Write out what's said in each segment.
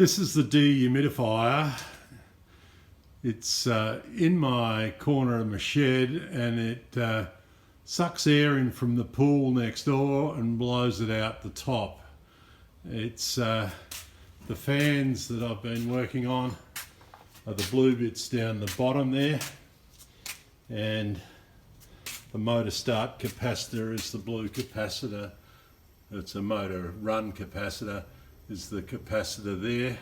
This is the dehumidifier. It's in my corner of my shed, and it sucks air in from the pool next door and blows it out the top. It's the fans that I've been working on are the blue bits down the bottom there, and the motor start capacitor is the blue capacitor. It's a motor run capacitor, is the capacitor there.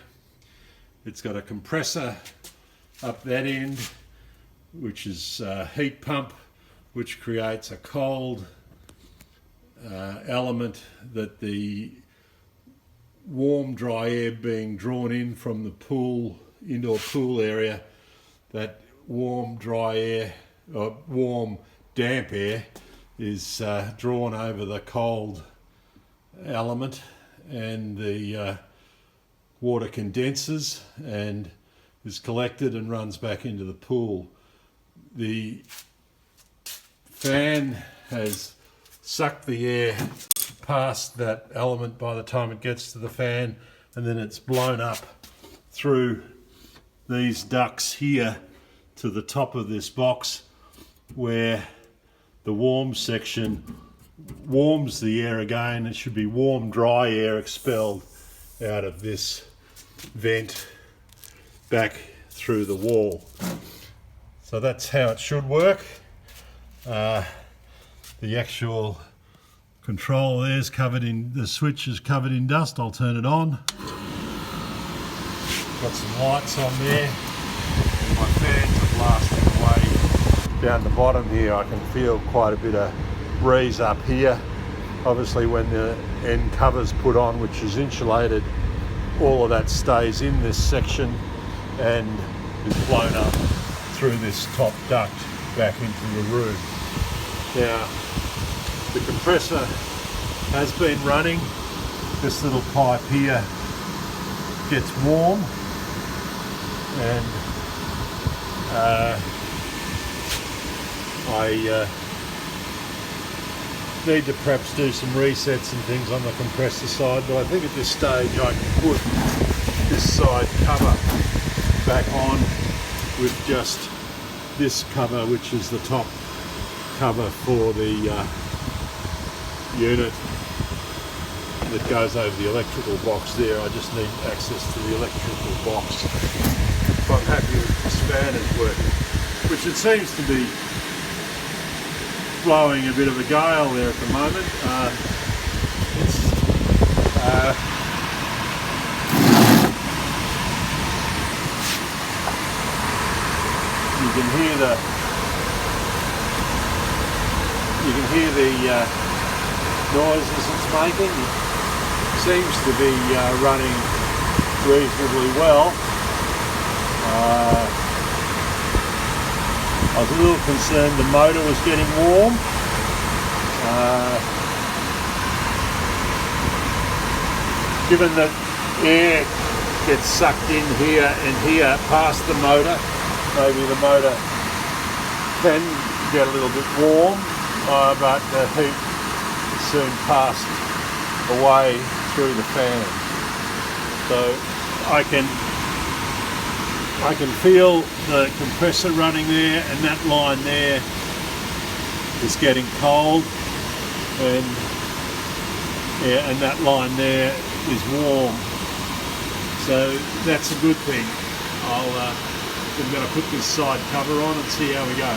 It's got a compressor up that end, which is a heat pump, which creates a cold element that the warm dry air being drawn in from the pool, indoor pool area, that warm dry air, or warm damp air, is drawn over the cold element, and the water condenses and is collected and runs back into the pool. The fan has sucked the air past that element by the time it gets to the fan, and then it's blown up through these ducts here to the top of this box, where the warm section warms the air again. It should be warm dry air expelled out of this vent back through the wall. So that's how it should work. The actual control there is covered in, the switch is covered in dust. I'll turn it on. Got some lights on there. My fans are blasting away down the bottom here. I can feel quite a bit of breeze up here. Obviously when the end cover's put on, which is insulated, all of that stays in this section and is blown up through this top duct back into the room. Now, the compressor has been running. This little pipe here gets warm, and I need to perhaps do some resets and things on the compressor side, but I think at this stage I can put this side cover back on with just this cover, which is the top cover for the unit that goes over the electrical box there. I just need access to the electrical box. So I'm happy with this fan is working, which it seems to be blowing a bit of a gale there at the moment. You can hear the noises it's making. It seems to be running reasonably well. I was a little concerned the motor was getting warm. Given that air gets sucked in here and here past the motor, maybe the motor can get a little bit warm, but the heat is soon passed away through the fan. So I can feel the compressor running there, and that line there is getting cold, and that line there is warm. So that's a good thing. I'm going to put this side cover on and see how we go.